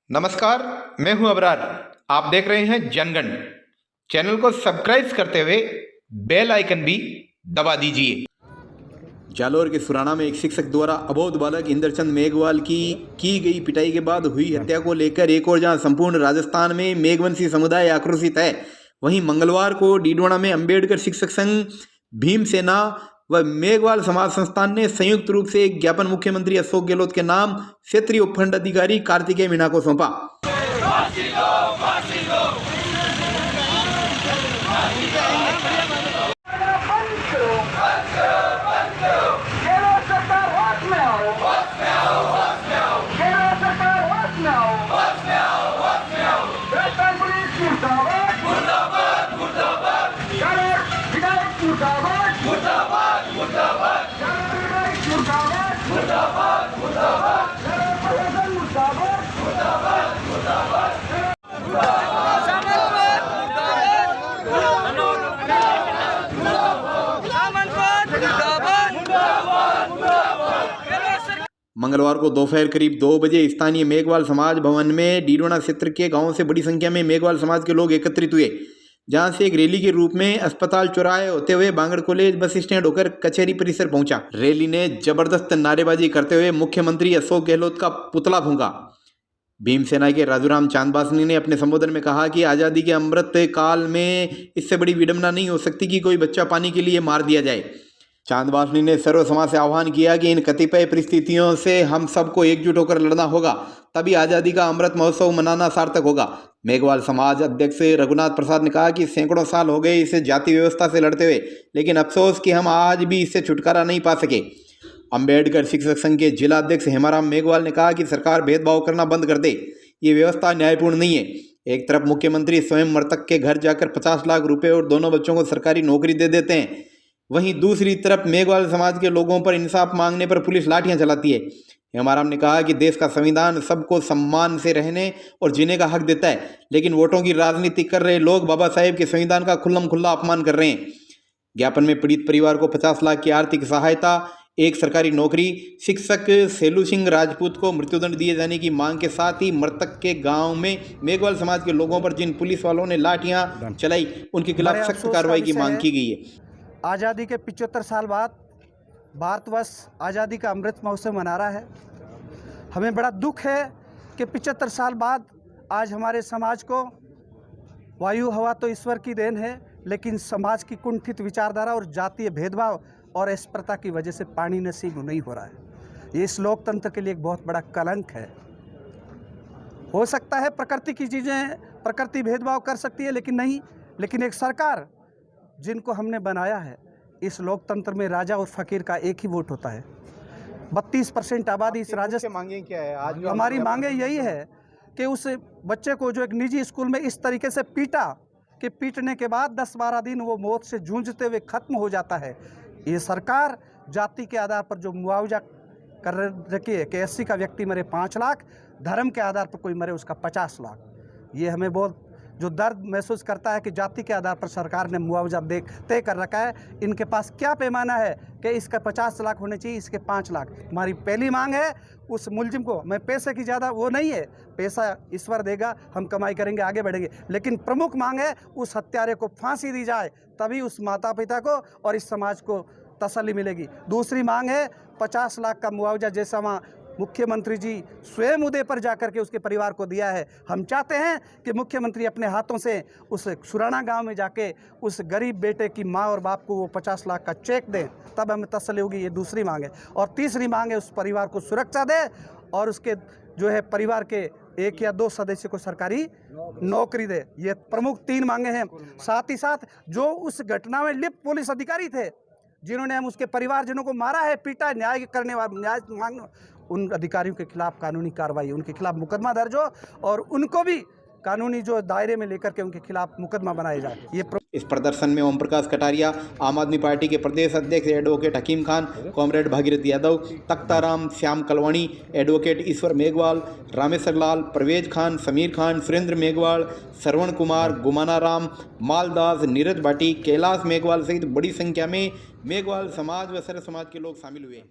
नमस्कार, मैं हूं अबरार। आप देख रहे हैं जनगण। चैनल को सब्सक्राइब करते हुए बेल आइकन भी दबा दीजिए। जालोर के सुराना में एक शिक्षक द्वारा अबोध बालक इंद्रचंद मेघवाल की गई पिटाई के बाद हुई हत्या को लेकर एक और जहां संपूर्ण राजस्थान में मेघवंशी समुदाय आक्रोशित है, वहीं मंगलवार को डीडवाना में अंबेडकर शिक्षक संघ, भीमसेना व मेघवाल समाज संस्थान ने संयुक्त रूप से एक ज्ञापन मुख्यमंत्री अशोक गहलोत के नाम क्षेत्रीय उपखंड अधिकारी कार्तिकेय मीणा को सौंपा। मंगलवार को दोपहर करीब 2 बजे स्थानीय मेघवाल समाज भवन में डीडवाना क्षेत्र के गांवों से बड़ी संख्या में मेघवाल समाज के लोग एकत्रित हुए, जहां से एक रैली के रूप में अस्पताल चौराहे होते हुए बांगड़ कॉलेज बस स्टैंड होकर कचहरी परिसर पहुंचा। रैली ने जबरदस्त नारेबाजी करते हुए मुख्यमंत्री अशोक गहलोत का पुतला फूंका। भीमसेना के राजूराम चांदबासनी ने अपने संबोधन में कहा कि आज़ादी के अमृत काल में इससे बड़ी विडंबना नहीं हो सकती कि कोई बच्चा पानी के लिए मार दिया जाए। चांदबासनी ने सर्व समाज से आह्वान किया कि इन कतिपय परिस्थितियों से हम सबको एकजुट होकर लड़ना होगा, तभी आज़ादी का अमृत महोत्सव मनाना सार्थक होगा। मेघवाल समाज अध्यक्ष रघुनाथ प्रसाद ने कहा कि सैकड़ों साल हो गए इसे जाति व्यवस्था से लड़ते हुए, लेकिन अफसोस कि हम आज भी इससे छुटकारा नहीं पा सके। अंबेडकर शिक्षक संघ के जिला अध्यक्ष हेमाराम मेघवाल ने कहा कि सरकार भेदभाव करना बंद कर दे, ये व्यवस्था न्यायपूर्ण नहीं है। एक तरफ मुख्यमंत्री स्वयं मृतक के घर जाकर 50 लाख रुपए और दोनों बच्चों को सरकारी नौकरी दे देते हैं, वहीं दूसरी तरफ मेघवाल समाज के लोगों पर इंसाफ मांगने पर पुलिस लाठियां चलाती है। हेमाराम ने कहा कि देश का संविधान सबको सम्मान से रहने और जीने का हक देता है, लेकिन वोटों की राजनीति कर रहे लोग बाबा साहेब के संविधान का खुल्लम खुल्ला अपमान कर रहे हैं। ज्ञापन में पीड़ित परिवार को 50 लाख की आर्थिक सहायता, एक सरकारी नौकरी, शिक्षक सेलू सिंह राजपूत को मृत्युदंड दिए जाने की मांग के साथ ही मृतक के गांव में मेघवाल समाज के लोगों पर जिन पुलिस वालों ने लाठियां चलाई, उनके खिलाफ सख्त कार्रवाई की मांग की गई है। आज़ादी के 75 साल बाद भारतवर्ष आज़ादी का अमृत महोत्सव मना रहा है। हमें बड़ा दुख है कि 75 साल बाद आज हमारे समाज को, वायु हवा तो ईश्वर की देन है, लेकिन समाज की कुंठित विचारधारा और जातीय भेदभाव और अस्पृश्यता की वजह से पानी नसीब नहीं हो रहा है। ये इस लोकतंत्र के लिए एक बहुत बड़ा कलंक है। हो सकता है प्रकृति की चीज़ें, प्रकृति भेदभाव कर सकती है, लेकिन नहीं, लेकिन एक सरकार जिनको हमने बनाया है, इस लोकतंत्र में राजा और फकीर का एक ही वोट होता है। 32% आबादी इस राजस्थान। मांगे क्या है आज? हमारी मांगे यही है कि उस बच्चे को जो एक निजी स्कूल में इस तरीके से पीटा कि पीटने के बाद 10-12 दिन वो मौत से जूझते हुए खत्म हो जाता है। ये सरकार जाति के आधार पर जो मुआवजा कर रखी है कि SC का व्यक्ति मरे 5 लाख, धर्म के आधार पर कोई मरे उसका 50 लाख। ये हमें बहुत जो दर्द महसूस करता है कि जाति के आधार पर सरकार ने मुआवजा तय कर रखा है। इनके पास क्या पैमाना है कि इसका 50 लाख होने चाहिए, इसके 5 लाख। हमारी पहली मांग है उस मुलजिम को, मैं पैसे की ज़्यादा वो नहीं है, पैसा ईश्वर देगा, हम कमाई करेंगे, आगे बढ़ेंगे, लेकिन प्रमुख मांग है उस हत्यारे को फांसी दी जाए, तभी उस माता पिता को और इस समाज को तसल्ली मिलेगी। दूसरी मांग है 50 लाख का मुआवजा, जैसा वहाँ मुख्यमंत्री जी स्वयं उदय पर जाकर के उसके परिवार को दिया है। हम चाहते हैं कि मुख्यमंत्री अपने हाथों से उस सुराना गांव में जाके उस गरीब बेटे की मां और बाप को वो 50 लाख का चेक दें, तब हमें तसल्ली होगी। ये दूसरी मांग है। और तीसरी मांग है उस परिवार को सुरक्षा दे और उसके जो है परिवार के 1 या 2 सदस्य को सरकारी नौकरी दे। ये प्रमुख 3 मांगे हैं। साथ ही साथ जो उस घटना में लिप्त पुलिस अधिकारी थे, जिन्होंने हम उसके परिवारजनों को मारा है, पीटा, न्याय करने वाले, न्याय मांग, उन अधिकारियों के खिलाफ कानूनी कार्रवाई, उनके खिलाफ मुकदमा दर्ज हो और उनको भी कानूनी जो दायरे में लेकर के उनके खिलाफ मुकदमा बनाया जाए। ये इस प्रदर्शन में ओम प्रकाश कटारिया, आम आदमी पार्टी के प्रदेश अध्यक्ष एडवोकेट हकीम खान, कॉमरेड भागीरथ यादव, तख्ताराम, श्याम कलवाणी, एडवोकेट ईश्वर मेघवाल, रामेश्वर लाल, परवेज खान, समीर खान, सुरेंद्र मेघवाल, श्रवण कुमार, गुमाना राम, मालदास, नीरज भाटी, कैलाश मेघवाल सहित बड़ी संख्या में मेघवाल समाज व सर्व समाज के लोग शामिल हुए।